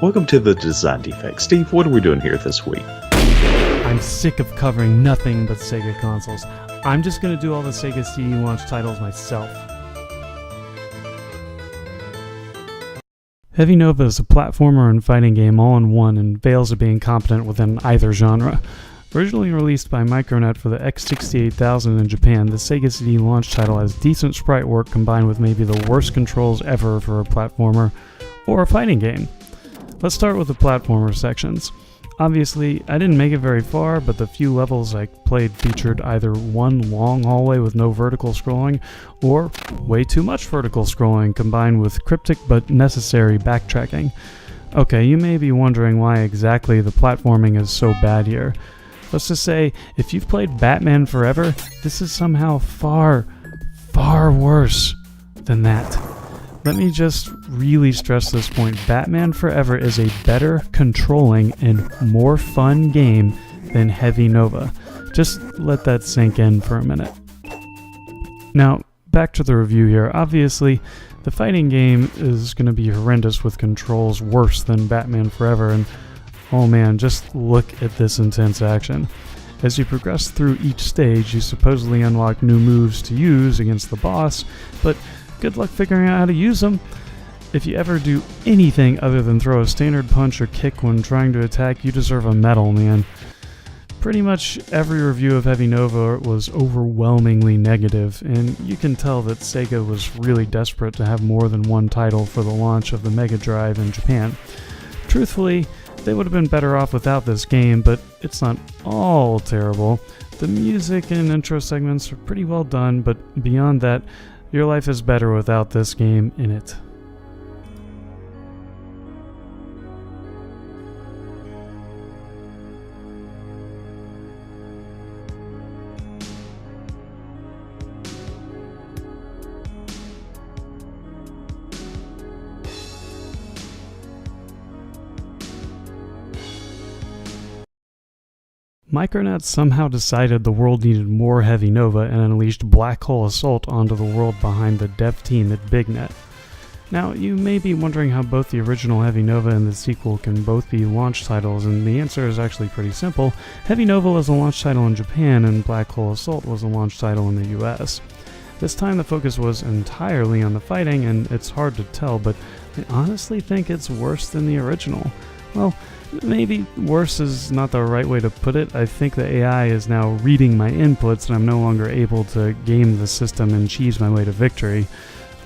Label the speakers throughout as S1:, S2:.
S1: Welcome to the Design Defect. Steve, what are we doing here this week?
S2: I'm sick of covering nothing but Sega consoles. I'm just going to do all the Sega CD launch titles myself. Heavy Nova is a platformer and fighting game all in one and fails at being competent within either genre. Originally released by Micronet for the X68000 in Japan, the Sega CD launch title has decent sprite work combined with maybe the worst controls ever for a platformer or a fighting game. Let's start with the platformer sections. Obviously, I didn't make it very far, but the few levels I played featured either one long hallway with no vertical scrolling, or way too much vertical scrolling combined with cryptic but necessary backtracking. Okay, you may be wondering why exactly the platforming is so bad here. Let's just say, if you've played Batman Forever, this is somehow far, far worse than that. Let me just really stress this point. Batman Forever is a better controlling and more fun game than Heavy Nova. Just let that sink in for a minute. Now, back to the review here. Obviously, the fighting game is going to be horrendous with controls worse than Batman Forever, and oh man, just look at this intense action. As you progress through each stage, you supposedly unlock new moves to use against the boss, but good luck figuring out how to use them. If you ever do anything other than throw a standard punch or kick when trying to attack, you deserve a medal, man. Pretty much every review of Heavy Nova was overwhelmingly negative, and you can tell that Sega was really desperate to have more than one title for the launch of the Mega Drive in Japan. Truthfully, they would have been better off without this game, but it's not all terrible. The music and intro segments are pretty well done, but beyond that, your life is better without this game in it. Micronet somehow decided the world needed more Heavy Nova and unleashed Black Hole Assault onto the world behind the dev team at BigNet. Now, you may be wondering how both the original Heavy Nova and the sequel can both be launch titles, and the answer is actually pretty simple. Heavy Nova was a launch title in Japan, and Black Hole Assault was a launch title in the US. This time the focus was entirely on the fighting, and it's hard to tell, but I honestly think it's worse than the original. Well, maybe worse is not the right way to put it. I think the AI is now reading my inputs and I'm no longer able to game the system and cheese my way to victory.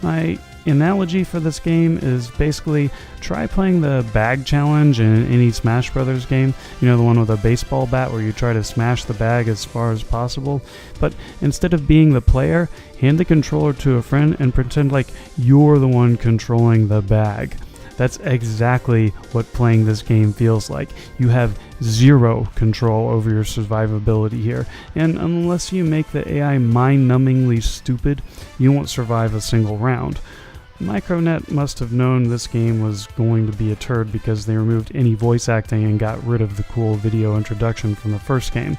S2: My analogy for this game is basically try playing the bag challenge in any Smash Brothers game. You know, the one with a baseball bat where you try to smash the bag as far as possible. But instead of being the player, hand the controller to a friend and pretend like you're the one controlling the bag. That's exactly what playing this game feels like. You have zero control over your survivability here, and unless you make the AI mind-numbingly stupid, you won't survive a single round. Micronet must have known this game was going to be a turd because they removed any voice acting and got rid of the cool video introduction from the first game.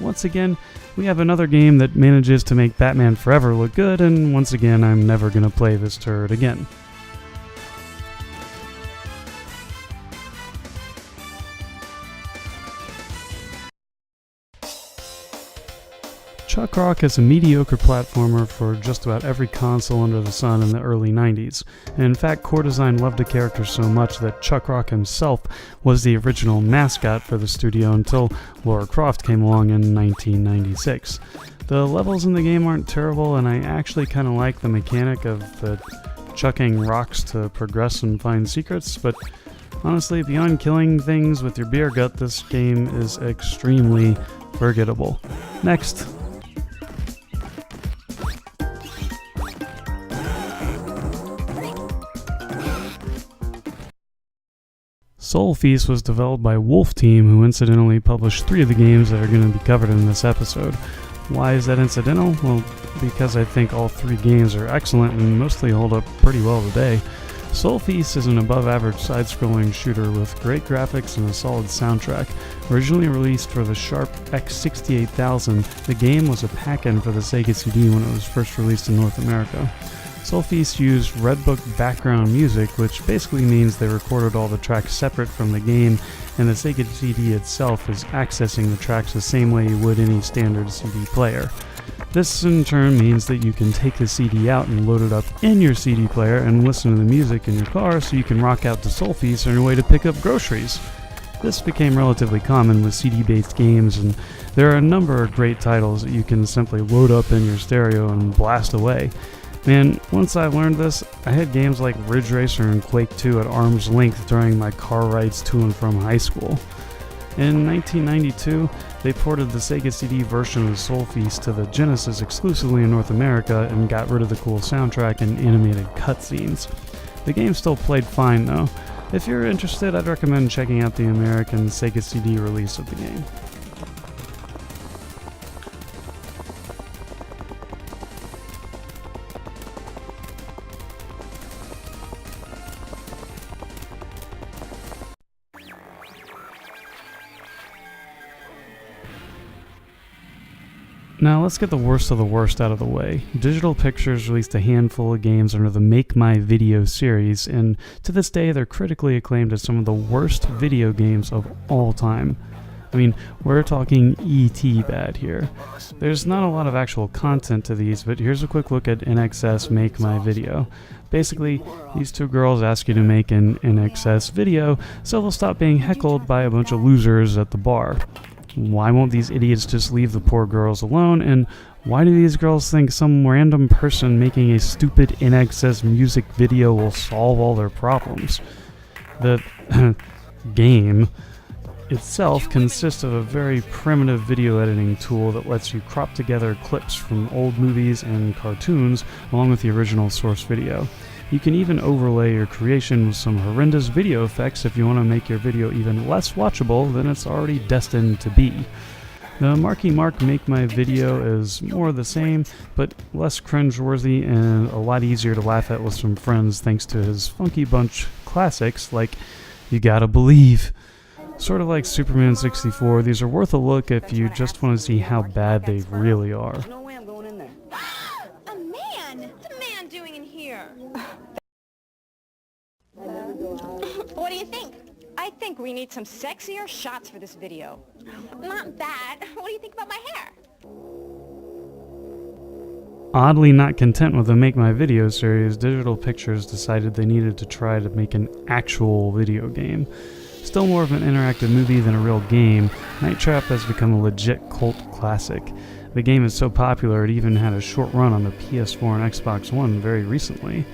S2: Once again, we have another game that manages to make Batman Forever look good, and once again, I'm never gonna play this turd again. Chuck Rock is a mediocre platformer for just about every console under the sun in the early 90s, and in fact Core Design loved the character so much that Chuck Rock himself was the original mascot for the studio until Lara Croft came along in 1996. The levels in the game aren't terrible, and I actually kind of like the mechanic of the chucking rocks to progress and find secrets, but honestly, beyond killing things with your beer gut, this game is extremely forgettable. Next. Sol-feace was developed by Wolf Team, who incidentally published 3 of the games that are going to be covered in this episode. Why is that incidental? Well, because I think all 3 games are excellent and mostly hold up pretty well today. Sol-feace is an above-average side-scrolling shooter with great graphics and a solid soundtrack. Originally released for the Sharp X68000, the game was a pack-in for the Sega CD when it was first released in North America. Sol-feace used Redbook background music, which basically means they recorded all the tracks separate from the game, and the Sega CD itself is accessing the tracks the same way you would any standard CD player. This in turn means that you can take the CD out and load it up in your CD player and listen to the music in your car so you can rock out to Sol-feace on your way to pick up groceries. This became relatively common with CD-based games, and there are a number of great titles that you can simply load up in your stereo and blast away. Man, once I learned this, I had games like Ridge Racer and Quake 2 at arm's length during my car rides to and from high school. In 1992, they ported the Sega CD version of Sol-feace to the Genesis exclusively in North America and got rid of the cool soundtrack and animated cutscenes. The game still played fine though. If you're interested, I'd recommend checking out the American Sega CD release of the game. Now let's get the worst of the worst out of the way. Digital Pictures released a handful of games under the Make My Video series, and to this day they're critically acclaimed as some of the worst video games of all time. I mean, we're talking E.T. bad here. There's not a lot of actual content to these, but here's a quick look at NXS Make My Video. Basically, these two girls ask you to make an NXS video, so they'll stop being heckled by a bunch of losers at the bar. Why won't these idiots just leave the poor girls alone, and why do these girls think some random person making a stupid NXS music video will solve all their problems? The game itself consists of a very primitive video editing tool that lets you crop together clips from old movies and cartoons along with the original source video. You can even overlay your creation with some horrendous video effects if you want to make your video even less watchable than it's already destined to be. The Marky Mark Make My Video is more of the same, but less cringeworthy and a lot easier to laugh at with some friends thanks to his Funky Bunch classics like You Gotta Believe. Sort of like Superman 64, these are worth a look if you just want to see how bad they really are.
S3: No way I'm going in there. A man! What's a man doing in here? What do you think? I think we need some sexier shots for this video. Not bad. What do you think about my hair?
S2: Oddly not content with the Make My Video series, Digital Pictures decided they needed to try to make an actual video game. Still more of an interactive movie than a real game, Night Trap has become a legit cult classic. The game is so popular it even had a short run on the PS4 and Xbox One very recently.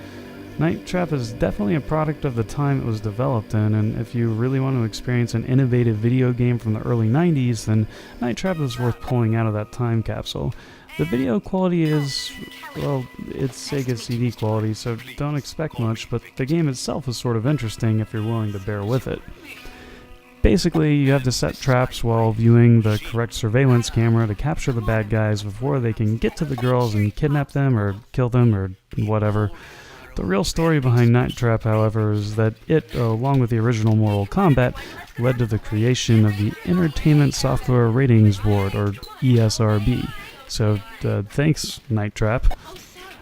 S2: Night Trap is definitely a product of the time it was developed in, and if you really want to experience an innovative video game from the early 90s, then Night Trap is worth pulling out of that time capsule. The video quality is, well, it's Sega CD quality, so don't expect much, but the game itself is sort of interesting if you're willing to bear with it. Basically, you have to set traps while viewing the correct surveillance camera to capture the bad guys before they can get to the girls and kidnap them or kill them or whatever. The real story behind Night Trap, however, is that it, along with the original Mortal Kombat, led to the creation of the Entertainment Software Ratings Board, or ESRB. So, thanks, Night Trap.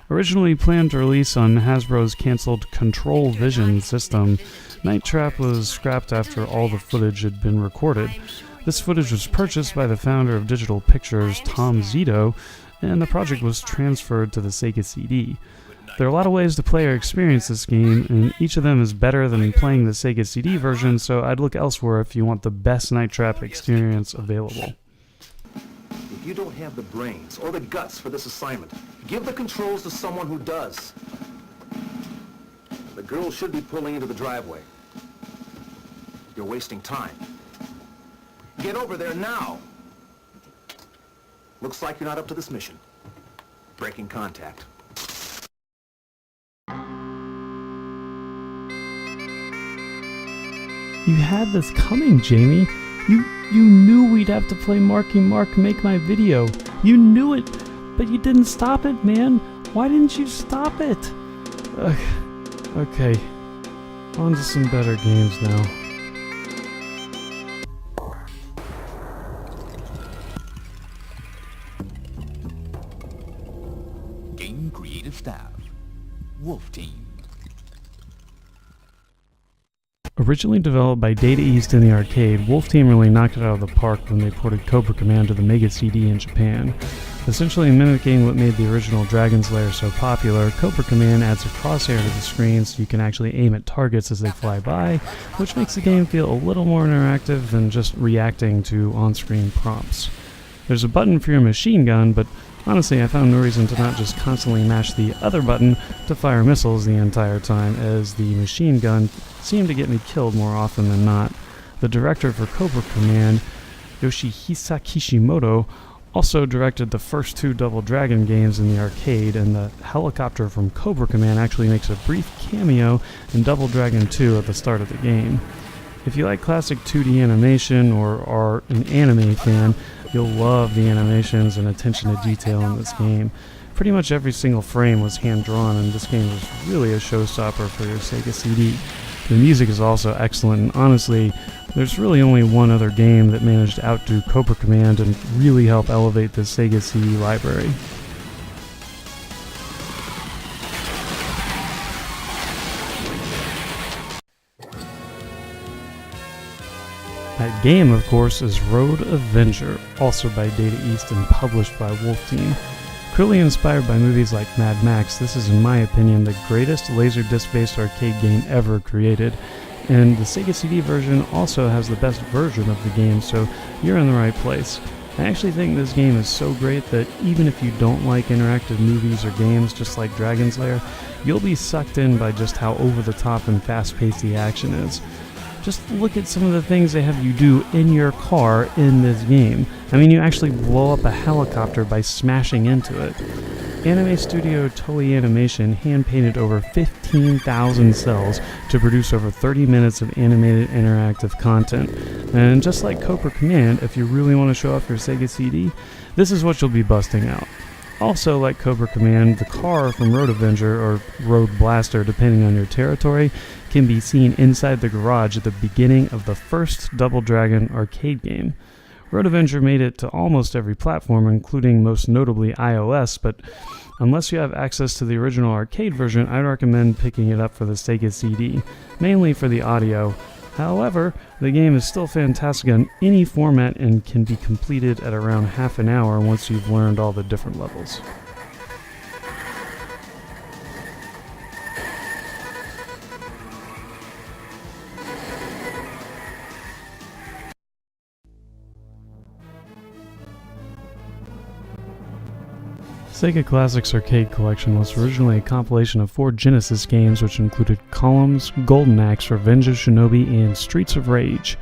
S2: Originally planned to release on Hasbro's cancelled Control Vision system, Night Trap was scrapped after all the footage had been recorded. This footage was purchased by the founder of Digital Pictures, Tom Zito, and the project was transferred to the Sega CD. There are a lot of ways to play or experience this game, and each of them is better than playing the Sega CD version, so I'd look elsewhere if you want the best Night Trap experience available.
S4: If you don't have the brains or the guts for this assignment, give the controls to someone who does. The girls should be pulling into the driveway. You're wasting time. Get over there now! Looks like you're not up to this mission. Breaking contact.
S2: You had this coming, Jamie. You knew we'd have to play Marky Mark Make My Video. You knew it, but you didn't stop it, man. Why didn't you stop it? Okay, on to some better games now.
S5: Game creative staff. Wolf Team.
S2: Originally developed by Data East in the arcade, Wolf Team really knocked it out of the park when they ported Cobra Command to the Mega CD in Japan. Essentially mimicking what made the original Dragon's Lair so popular, Cobra Command adds a crosshair to the screen so you can actually aim at targets as they fly by, which makes the game feel a little more interactive than just reacting to on-screen prompts. There's a button for your machine gun, but honestly I found no reason to not just constantly mash the other button to fire missiles the entire time, as the machine gun seemed to get me killed more often than not. The director for Cobra Command, Yoshihisa Kishimoto, also directed the first two Double Dragon games in the arcade, and the helicopter from Cobra Command actually makes a brief cameo in Double Dragon 2 at the start of the game. If you like classic 2D animation or are an anime fan, you'll love the animations and attention to detail in this game. Pretty much every single frame was hand-drawn, and this game was really a showstopper for your Sega CD. The music is also excellent, and honestly, there's really only one other game that managed to outdo Cobra Command and really help elevate the Sega CD library. That game, of course, is Road Avenger, also by Data East and published by Wolf Team. Clearly inspired by movies like Mad Max, this is in my opinion the greatest Laserdisc-based arcade game ever created, and the Sega CD version also has the best version of the game, so you're in the right place. I actually think this game is so great that even if you don't like interactive movies or games just like Dragon's Lair, you'll be sucked in by just how over-the-top and fast-paced the action is. Just look at some of the things they have you do in your car in this game. I mean, you actually blow up a helicopter by smashing into it. Anime studio Toei Animation hand-painted over 15,000 cells to produce over 30 minutes of animated interactive content. And just like Cobra Command, if you really want to show off your Sega CD, this is what you'll be busting out. Also, like Cobra Command, the car from Road Avenger, or Road Blaster depending on your territory, can be seen inside the garage at the beginning of the first Double Dragon arcade game. Road Avenger made it to almost every platform, including most notably iOS, but unless you have access to the original arcade version, I'd recommend picking it up for the Sega CD, mainly for the audio. However, the game is still fantastic on any format and can be completed at around half an hour once you've learned all the different levels. Sega Classics Arcade Collection was originally a compilation of 4 Genesis games which included Columns, Golden Axe, Revenge of Shinobi, and Streets of Rage.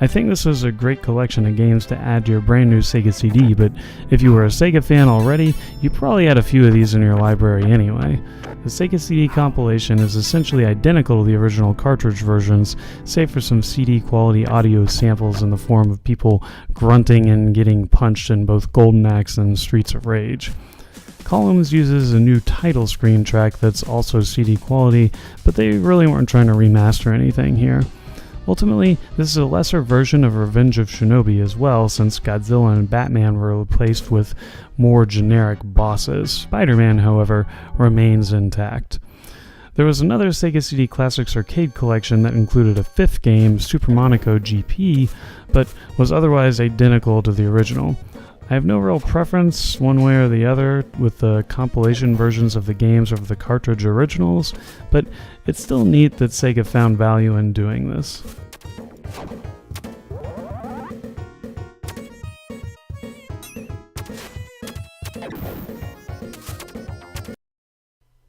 S2: I think this was a great collection of games to add to your brand new Sega CD, but if you were a Sega fan already, you probably had a few of these in your library anyway. The Sega CD compilation is essentially identical to the original cartridge versions, save for some CD quality audio samples in the form of people grunting and getting punched in both Golden Axe and Streets of Rage. Columns uses a new title screen track that's also CD quality, but they really weren't trying to remaster anything here. Ultimately, this is a lesser version of Revenge of Shinobi as well, since Godzilla and Batman were replaced with more generic bosses. Spider-Man, however, remains intact. There was another Sega CD Classics arcade collection that included a 5th game, Super Monaco GP, but was otherwise identical to the original. I have no real preference one way or the other with the compilation versions of the games over the cartridge originals, but it's still neat that Sega found value in doing this.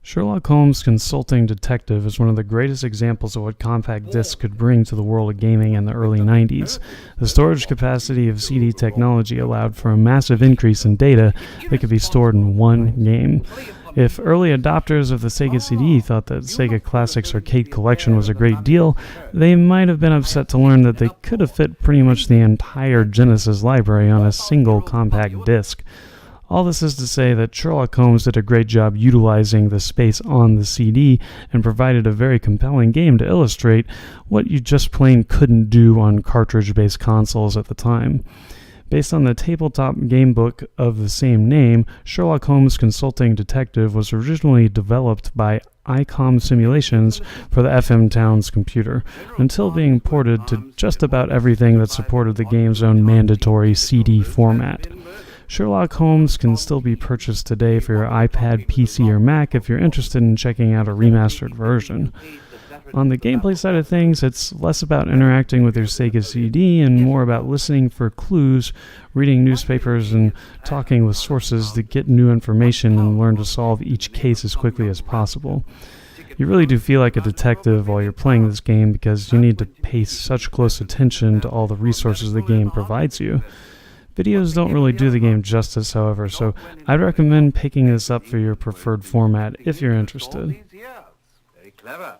S2: Sherlock Holmes Consulting Detective is one of the greatest examples of what compact discs could bring to the world of gaming in the early 90s. The storage capacity of CD technology allowed for a massive increase in data that could be stored in one game. If early adopters of the Sega CD thought that Sega Classics Arcade Collection was a great deal, they might have been upset to learn that they could have fit pretty much the entire Genesis library on a single compact disc. All this is to say that Sherlock Holmes did a great job utilizing the space on the CD and provided a very compelling game to illustrate what you just plain couldn't do on cartridge-based consoles at the time. Based on the tabletop gamebook of the same name, Sherlock Holmes Consulting Detective was originally developed by ICOM simulations for the FM Towns computer, until being ported to just about everything that supported the game's own mandatory CD format. Sherlock Holmes can still be purchased today for your iPad, PC, or Mac if you're interested in checking out a remastered version. On the gameplay side of things, it's less about interacting with your Sega CD and more about listening for clues, reading newspapers, and talking with sources to get new information and learn to solve each case as quickly as possible. You really do feel like a detective while you're playing this game because you need to pay such close attention to all the resources the game provides you. Videos don't really do the game justice, however, so I'd recommend picking this up for your preferred format if you're interested.
S5: Very clever.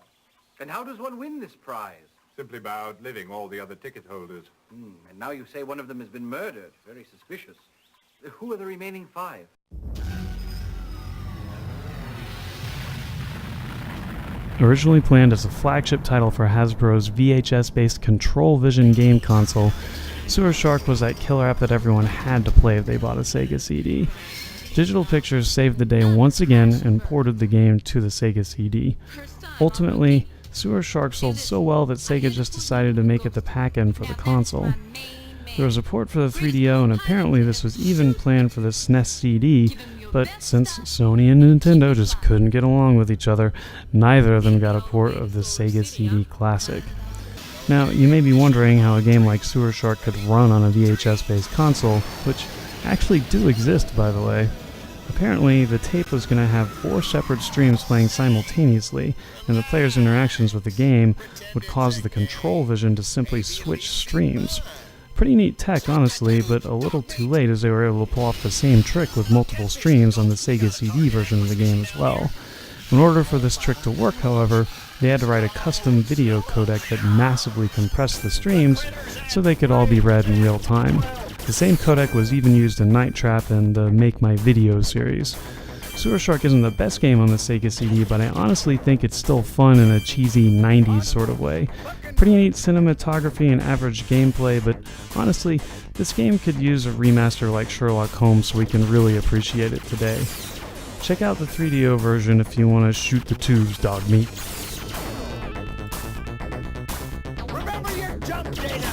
S5: And how does one win this prize?
S6: Simply by outliving all the other ticket holders.
S5: And now you say one of them has been murdered. Very suspicious. Who are the remaining 5?
S2: Originally planned as a flagship title for Hasbro's VHS-based Control Vision game console, Sewer Shark was that killer app that everyone had to play if they bought a Sega CD. Digital Pictures saved the day once again and ported the game to the Sega CD. Ultimately, Sewer Shark sold so well that Sega just decided to make it the pack-in for the console. There was a port for the 3DO, and apparently this was even planned for the SNES CD, but since Sony and Nintendo just couldn't get along with each other, neither of them got a port of the Sega CD Classic. Now, you may be wondering how a game like Sewer Shark could run on a VHS-based console, which actually do exist, by the way. Apparently, the tape was going to have 4 separate streams playing simultaneously, and the player's interactions with the game would cause the Control Vision to simply switch streams. Pretty neat tech, honestly, but a little too late as they were able to pull off the same trick with multiple streams on the Sega CD version of the game as well. In order for this trick to work, however, they had to write a custom video codec that massively compressed the streams so they could all be read in real time. The same codec was even used in Night Trap and the Make My Video series. Sewer Shark isn't the best game on the Sega CD, but I honestly think it's still fun in a cheesy 90s sort of way. Pretty neat cinematography and average gameplay, but honestly, this game could use a remaster like Sherlock Holmes so we can really appreciate it today. Check out the 3DO version if you want to shoot the tubes, dog meat.
S5: Remember your jump data!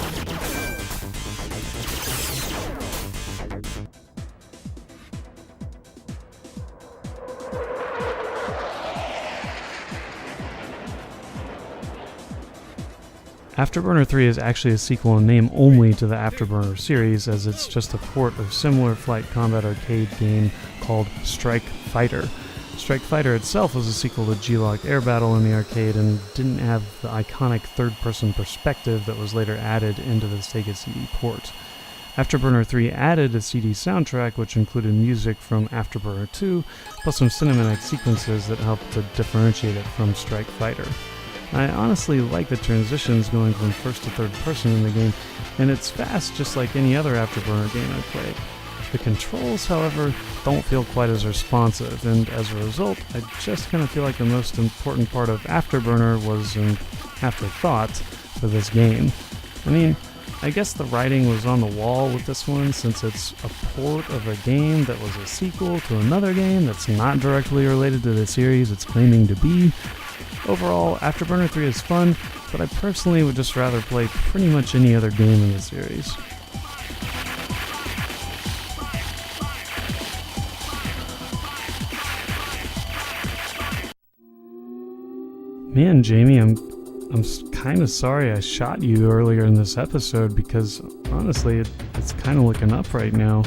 S2: Afterburner III is actually a sequel in name only to the Afterburner series, as it's just a port of similar flight combat arcade game called Strike Fighter. Strike Fighter itself was a sequel to G-Lock Air Battle in the arcade and didn't have the iconic third-person perspective that was later added into the Sega CD port. Afterburner III added a CD soundtrack which included music from Afterburner II, plus some cinematic sequences that helped to differentiate it from Strike Fighter. I honestly like the transitions going from first to third person in the game, and it's fast just like any other Afterburner game I played. The controls, however, don't feel quite as responsive, and as a result, I just kind of feel like the most important part of Afterburner was an afterthought for this game. I mean, I guess the writing was on the wall with this one, since it's a port of a game that was a sequel to another game that's not directly related to the series it's claiming to be. Overall, Afterburner 3 is fun, but I personally would just rather play pretty much any other game in the series. Man, Jamie, I'm kind of sorry I shot you earlier in this episode because honestly, it's kind of looking up right now.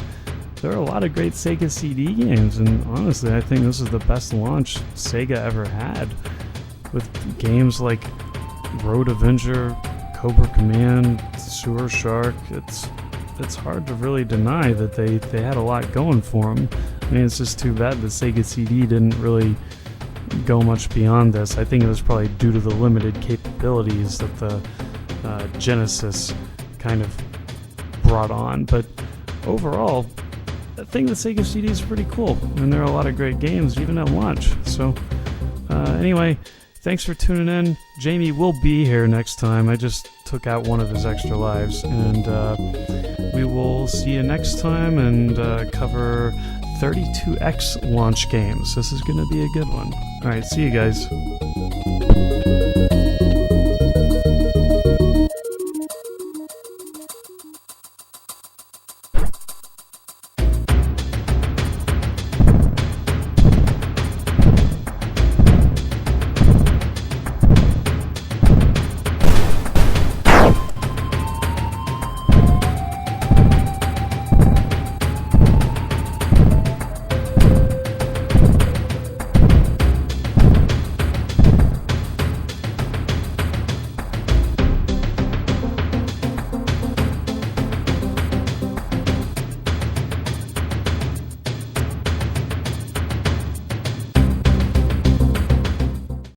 S2: There are a lot of great Sega CD games, and honestly, I think this is the best launch Sega ever had. With games like Road Avenger, Cobra Command, Sewer Shark, it's hard to really deny that they had a lot going for them. I mean, it's just too bad the Sega CD didn't really go much beyond this. I think it was probably due to the limited capabilities that the Genesis kind of brought on. But overall, I think the Sega CD is pretty cool, and there are a lot of great games even at launch. So anyway, thanks for tuning in. Jamie will be here next time. I just took out one of his extra lives, and we will see you next time and cover 32X launch games. This is going to be a good one. Alright, see you guys.